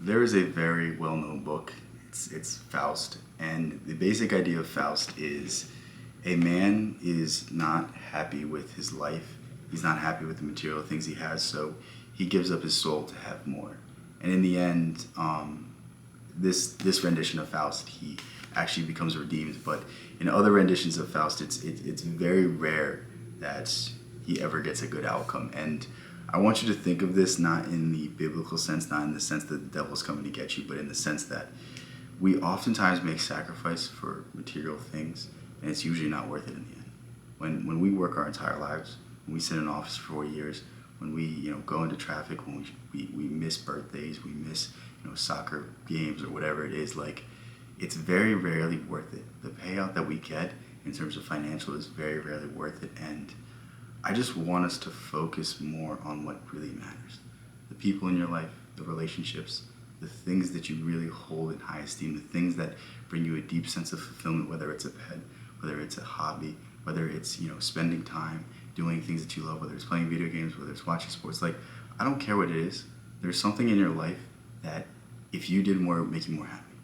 There is a very well-known book. It's Faust, and the basic idea of Faust is a man is not happy with his life. He's not happy with the material things he has, so he gives up his soul to have more. And in the end, this rendition of Faust, he actually becomes redeemed. But in other renditions of Faust, it's very rare that he ever gets a good outcome. And I want you to think of this not in the biblical sense, not in the sense that the devil's coming to get you, but in the sense that we oftentimes make sacrifice for material things, and it's usually not worth it in the end. When we work our entire lives, when we sit in office for 4 years, when we go into traffic, when we miss birthdays, we miss soccer games or whatever it is, like it's very rarely worth it. The payout that we get in terms of financial is very rarely worth it, and I just want us to focus more on what really matters. The people in your life, the relationships, the things that you really hold in high esteem, the things that bring you a deep sense of fulfillment, whether it's a pet, whether it's a hobby, whether it's spending time doing things that you love, whether it's playing video games, whether it's watching sports. Like, I don't care what it is. There's something in your life that if you did more, it would make you more happy.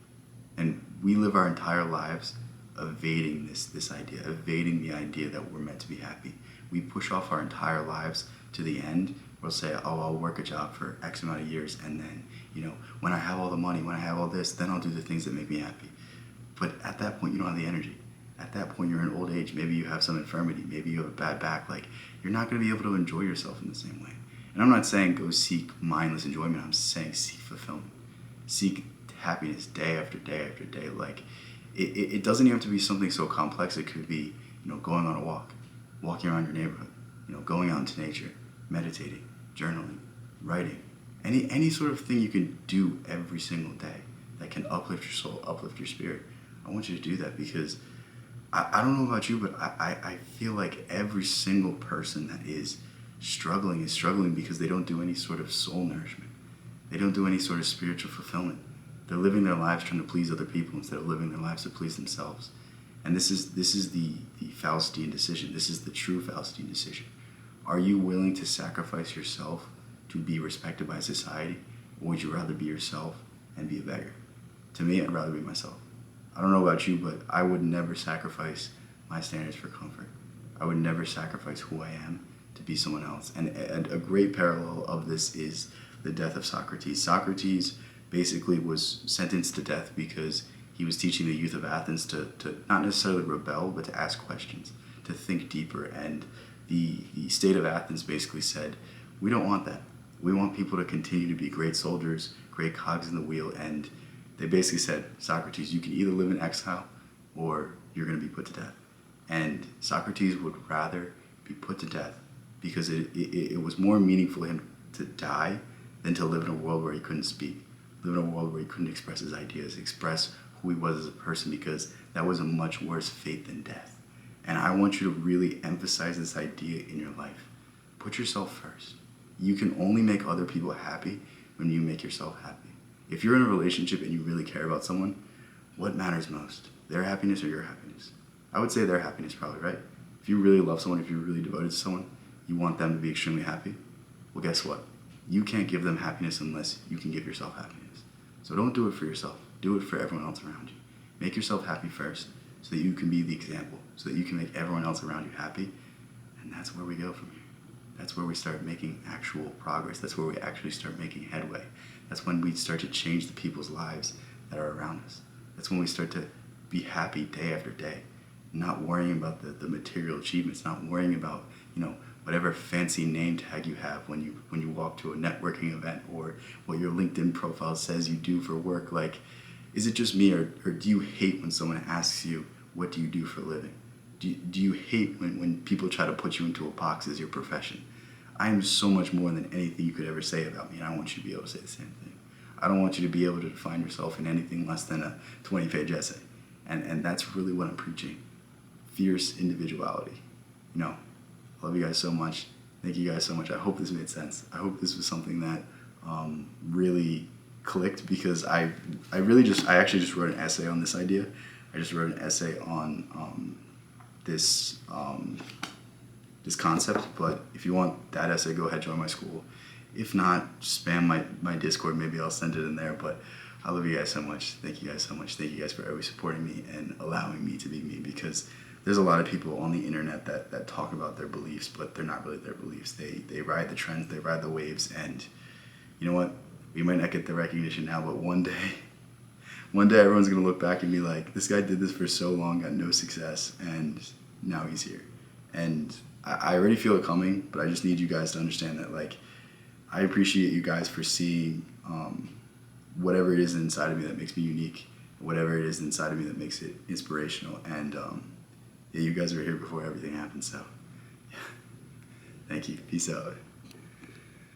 And we live our entire lives evading this idea, evading the idea that we're meant to be happy. We push off our entire lives to the end. We'll say, oh, I'll work a job for X amount of years, and then, when I have all the money, when I have all this, then I'll do the things that make me happy. But at that point, you don't have the energy. At that point, you're in old age. Maybe you have some infirmity. Maybe you have a bad back. Like, you're not going to be able to enjoy yourself in the same way. And I'm not saying go seek mindless enjoyment. I'm saying seek fulfillment. Seek happiness day after day after day. Like, it doesn't even have to be something so complex. It could be, going on a walk, walking around your neighborhood, going out into nature, meditating, journaling, writing, any sort of thing you can do every single day that can uplift your soul, uplift your spirit. I want you to do that because I don't know about you, but I feel like every single person that is struggling because they don't do any sort of soul nourishment. They don't do any sort of spiritual fulfillment. They're living their lives trying to please other people instead of living their lives to please themselves. And this is the Faustian decision. This is the true Faustian decision. Are you willing to sacrifice yourself to be respected by society, or would you rather be yourself and be a beggar? To me, I'd rather be myself. I don't know about you, but I would never sacrifice my standards for comfort. I would never sacrifice who I am to be someone else. And a great parallel of this is the death of Socrates. Socrates basically was sentenced to death because he was teaching the youth of Athens to not necessarily rebel, but to ask questions, to think deeper. And the state of Athens basically said, we don't want that. We want people to continue to be great soldiers, great cogs in the wheel. And they basically said, Socrates, you can either live in exile or you're going to be put to death. And Socrates would rather be put to death because it was more meaningful to him to die than to live in a world where he couldn't speak, live in a world where he couldn't express his ideas, express who he was as a person, because that was a much worse fate than death. And I want you to really emphasize this idea in your life. Put yourself first. You can only make other people happy when you make yourself happy. If you're in a relationship and you really care about someone, what matters most? Their happiness or your happiness? I would say their happiness probably, right? If you really love someone, if you're really devoted to someone, you want them to be extremely happy. Well, guess what? You can't give them happiness unless you can give yourself happiness. So don't do it for yourself. Do it for everyone else around you. Make yourself happy first so that you can be the example, so that you can make everyone else around you happy. And that's where we go from here. That's where we start making actual progress. That's where we actually start making headway. That's when we start to change the people's lives that are around us. That's when we start to be happy day after day, not worrying about the material achievements, not worrying about, whatever fancy name tag you have when you walk to a networking event, or what your LinkedIn profile says you do for work. Like, is it just me, or do you hate when someone asks you, what do you do for a living? Do you hate when people try to put you into a box as your profession? I am so much more than anything you could ever say about me, and I want you to be able to say the same thing. I don't want you to be able to define yourself in anything less than a 20-page essay. And that's really what I'm preaching. Fierce individuality. I love you guys so much. Thank you guys so much. I hope this made sense. I hope this was something that really clicked, because I actually just wrote an essay on this idea. I just wrote an essay on this concept. But if you want that essay, go ahead, join my school. If not, spam my Discord. Maybe I'll send it in there. But I love you guys so much. Thank you guys so much. Thank you guys for always supporting me and allowing me to be me, because there's a lot of people on the internet that talk about their beliefs, but they're not really their beliefs. They ride the trends, they ride the waves, and you know what? We might not get the recognition now, but one day everyone's gonna look back and be like, this guy did this for so long, got no success, and now he's here. And I already feel it coming, but I just need you guys to understand that, like, I appreciate you guys for seeing whatever it is inside of me that makes me unique, whatever it is inside of me that makes it inspirational. And yeah, you guys were here before everything happened, so yeah. Thank you. Peace out.